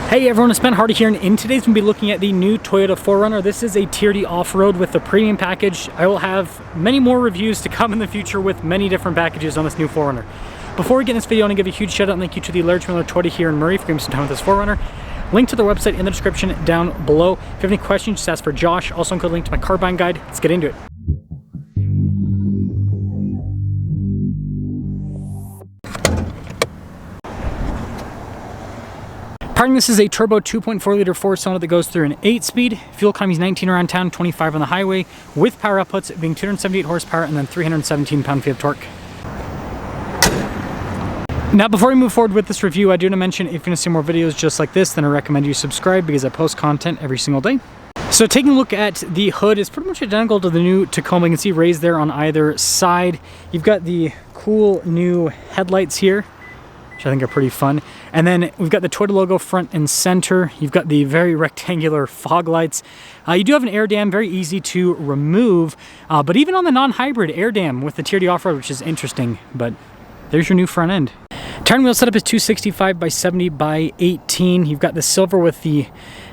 Hey everyone, it's Ben Hardy here, and in today's we'll be looking at the new Toyota 4Runner. This is a TRD Off-Road with the premium package. I will have many more reviews to come in the future with many different packages on this new 4Runner. Before we get in this video, I want to give a huge shout out and thank you to the Large Miller Toyota here in Murray for giving me some time with this 4Runner. Link to their website in the description down below. If you have any questions, just ask for Josh. Also include a link to my car buying guide. Let's get into it. Parting this is a turbo 2.4 liter 4-cylinder that goes through an 8-speed. Fuel economy is 19 around town, 25 on the highway, with power outputs being 278 horsepower and then 317 pound-feet of torque. Now, before we move forward with this review, I do want to mention if you're going to see more videos just like this, then I recommend you subscribe because I post content every single day. So taking a look at the hood, it's pretty much identical to the new Tacoma. You can see raised there on either side. You've got the cool new headlights here, which I think are pretty fun. And then we've got the Toyota logo front and center. You've got the very rectangular fog lights. You do have an air dam, very easy to remove, but even on the non-hybrid air dam with the TRD Off-Road, which is interesting, but there's your new front end. Tire and wheel setup is 265 by 70 by 18. You've got the silver with the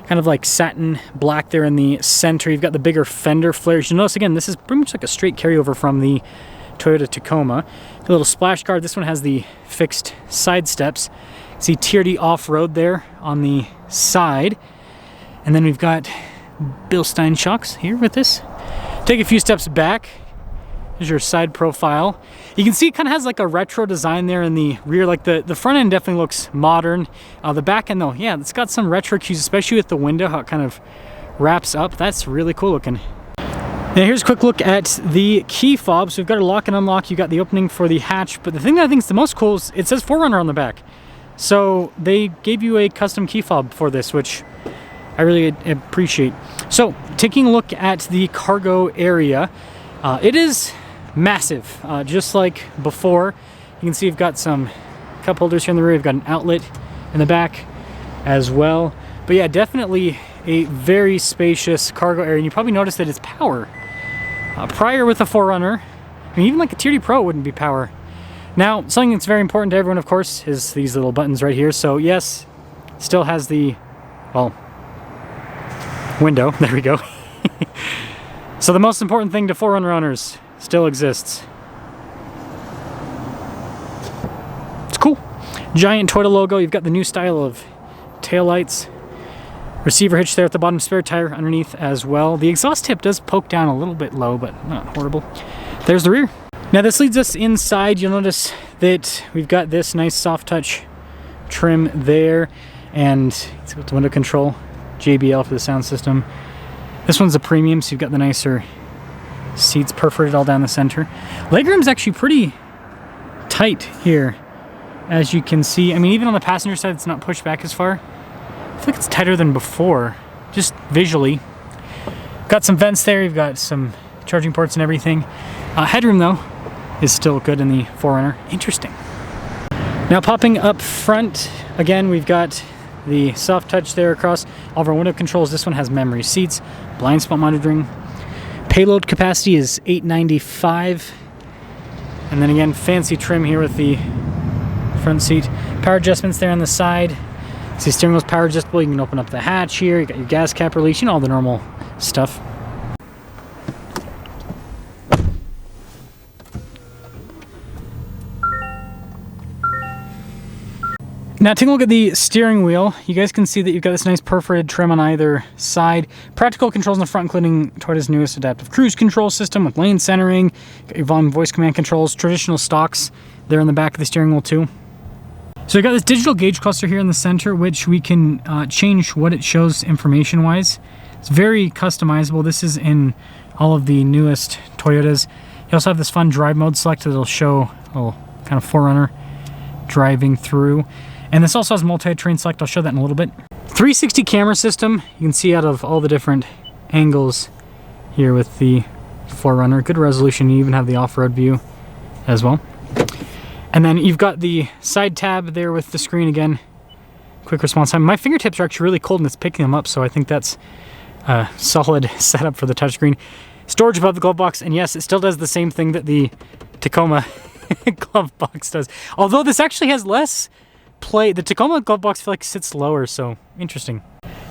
kind of like satin black there in the center. You've got the bigger fender flares. You'll notice again, this is pretty much like a straight carryover from the Toyota Tacoma. A little splash guard. This one has the fixed side steps. See TRD Off-Road there on the side. And then we've got Bilstein shocks here with this. Take a few steps back. There's your side profile. You can see it kind of has like a retro design there in the rear. Like the front end definitely looks modern. The back end though, yeah, it's got some retro cues, especially with the window, how it kind of wraps up. That's really cool looking. Now here's a quick look at the key fob. So we've got a lock and unlock, you got the opening for the hatch, but the thing that I think is the most cool is it says 4Runner on the back. So they gave you a custom key fob for this, which I really appreciate. So taking a look at the cargo area, it is massive, just like before. You can see you've got some cup holders here in the rear, you've got an outlet in the back as well. But yeah, definitely a very spacious cargo area, and you probably noticed that it's power. Prior with the 4Runner, I mean, even like a TRD Pro wouldn't be power. Now, something that's very important to everyone, of course, is these little buttons right here. So yes, still has the, well, window. There we go. So the most important thing to 4Runner owners still exists. It's cool. Giant Toyota logo. You've got the new style of taillights. Receiver hitch there at the bottom, spare tire underneath as well. The exhaust tip does poke down a little bit low, but not horrible. There's the rear. Now this leads us inside. You'll notice that we've got this nice soft touch trim there, and it's got the window control, JBL for the sound system. This one's a premium, so you've got the nicer seats perforated all down the center. Legroom's actually pretty tight here, as you can see. I mean, even on the passenger side, it's not pushed back as far. I feel like it's tighter than before, just visually. Got some vents there, you've got some charging ports and everything. Headroom though is still good in the 4Runner. Interesting. Now popping up front, again, we've got the soft touch there across all of our window controls. This one has memory seats, blind spot monitoring. Payload capacity is 895. And then again, fancy trim here with the front seat. Power adjustments there on the side. See, steering wheel's power adjustable. You can open up the hatch here. You got your gas cap release, you know, all the normal stuff. Now taking a look at the steering wheel, you guys can see that you've got this nice perforated trim on either side. Practical controls in the front, including Toyota's newest adaptive cruise control system with lane centering. Got your volume voice command controls, traditional stocks there in the back of the steering wheel too. So we've got this digital gauge cluster here in the center, which we can change what it shows information-wise. It's very customizable. This is in all of the newest Toyotas. You also have this fun drive mode select that'll show a little kind of 4Runner driving through. And this also has multi-terrain select. I'll show that in a little bit. 360 camera system. You can see out of all the different angles here with the 4Runner. Good resolution. You even have the off-road view as well. And then you've got the side tab there with the screen again. Quick response time. My fingertips are actually really cold and it's picking them up, so I think that's a solid setup for the touchscreen. Storage above the glove box, and yes, it still does the same thing that the Tacoma glove box does. Although this actually has less the Tacoma glove box feel like sits lower, so interesting.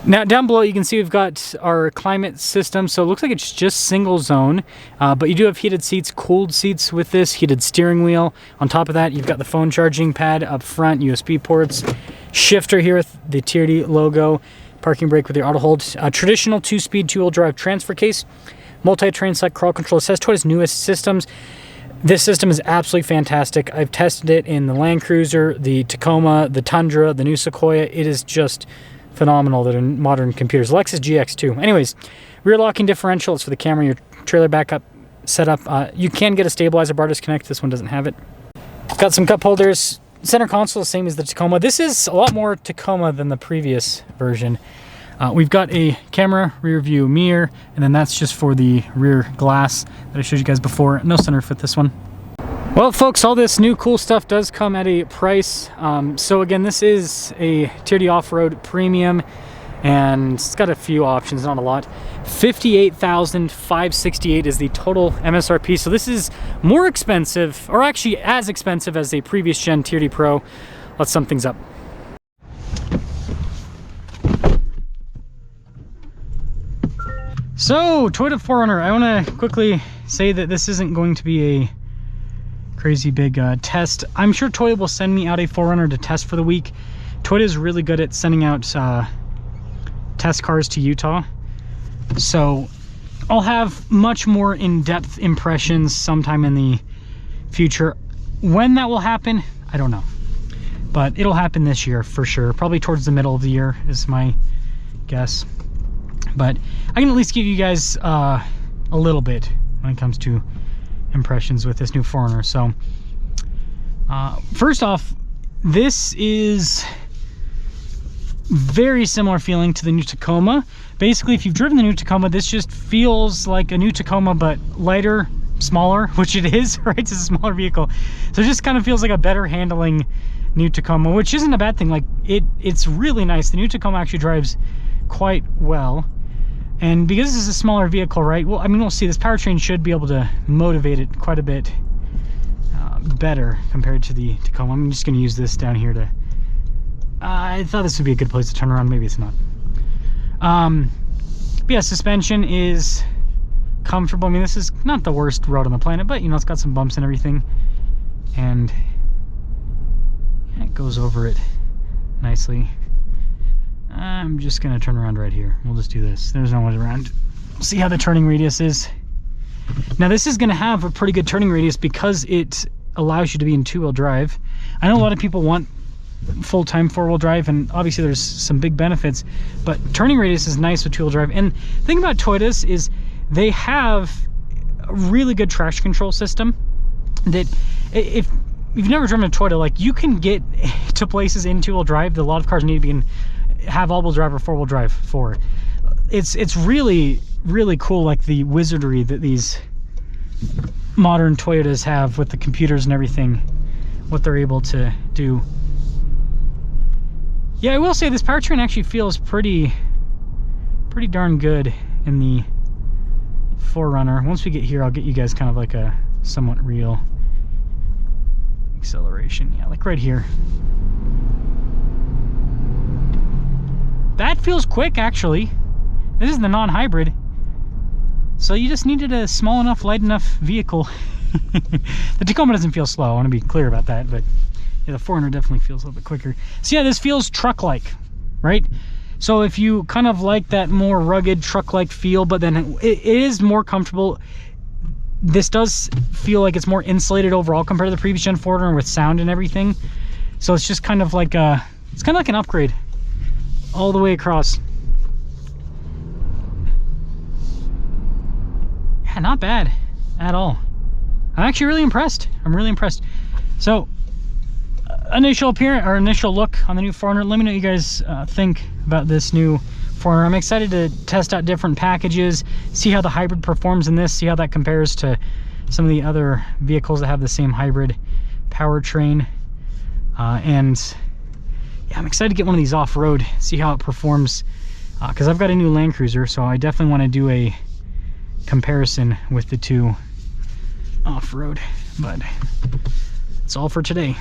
Now down below you can see we've got our climate system, so it looks like it's just single zone, but you do have heated seats, cooled seats with this, heated steering wheel. On top of that you've got the phone charging pad up front, USB ports, shifter here with the TRD logo, parking brake with your auto hold, traditional 2-speed 2-wheel drive transfer case, multi-train select crawl control. It says Toyota's newest systems. This system is absolutely fantastic. I've tested it in the Land Cruiser, the Tacoma, the Tundra, the new Sequoia. It is just phenomenal that in modern computers. Lexus GX too. Anyways, rear locking differential is for the camera, your trailer backup setup. You can get a stabilizer bar disconnect. This one doesn't have it. Got some cup holders. Center console, same as the Tacoma. This is a lot more Tacoma than the previous version. We've got a camera, rear view mirror, and then that's just for the rear glass that I showed you guys before. No sunroof with this one. Well, folks, all this new cool stuff does come at a price. So again, this is a TRD Off-Road Premium, and it's got a few options, not a lot. $58,568 is the total MSRP. So this is more expensive, or actually as expensive as a previous gen TRD Pro. Let's sum things up. So, Toyota 4Runner, I want to quickly say that this isn't going to be a crazy big test. I'm sure Toyota will send me out a 4Runner to test for the week. Toyota is really good at sending out test cars to Utah. So, I'll have much more in-depth impressions sometime in the future. When that will happen, I don't know. But it'll happen this year for sure. Probably towards the middle of the year is my guess. But I can at least give you guys a little bit when it comes to impressions with this new 4Runner. So first off, this is very similar feeling to the new Tacoma. Basically, if you've driven the new Tacoma, this just feels like a new Tacoma but lighter, smaller, which it is, right? It's a smaller vehicle, so it just kind of feels like a better handling new Tacoma, which isn't a bad thing. Like it's really nice. The new Tacoma actually drives quite well. And because this is a smaller vehicle, right? Well, I mean, we'll see. This powertrain should be able to motivate it quite a bit better compared to the Tacoma. I'm just going to use this down here to... I thought this would be a good place to turn around. Maybe it's not. But yeah, suspension is comfortable. I mean, this is not the worst road on the planet, but, you know, it's got some bumps and everything. And it goes over it nicely. I'm just gonna turn around right here. We'll just do this. There's no way around. We'll see how the turning radius is. Now this is gonna have a pretty good turning radius because it allows you to be in 2-wheel drive. I know a lot of people want full-time 4-wheel drive, and obviously there's some big benefits, but turning radius is nice with 2-wheel drive. And the thing about Toyotas is they have a really good traction control system that if you've never driven a Toyota, like, you can get to places in 2-wheel drive that a lot of cars need to be in, have all-wheel drive or 4-wheel drive for. It's really, really cool, like the wizardry that these modern Toyotas have with the computers and everything, what they're able to do. Yeah, I will say this powertrain actually feels pretty darn good in the 4Runner. Once we get here, I'll get you guys kind of like a somewhat real acceleration. Yeah, like right here. That feels quick, actually. This is the non-hybrid, so you just needed a small enough, light enough vehicle. The Tacoma doesn't feel slow, I want to be clear about that, but yeah, the 4Runner definitely feels a little bit quicker. So yeah, this feels truck-like, right? So if you kind of like that more rugged truck-like feel, but then it is more comfortable. This does feel like it's more insulated overall compared to the previous gen 4Runner with sound and everything. So it's just kind of like it's kind of like an upgrade all the way across. Yeah, not bad at all. I'm actually really impressed. I'm really impressed. So initial appearance or initial look on the new 4Runner. Let me know what you guys think about this new 4Runner. I'm excited to test out different packages, see how the hybrid performs in this, see how that compares to some of the other vehicles that have the same hybrid powertrain. And yeah, I'm excited to get one of these off-road, see how it performs, because I've got a new Land Cruiser, so I definitely want to do a comparison with the two off-road. But that's all for today.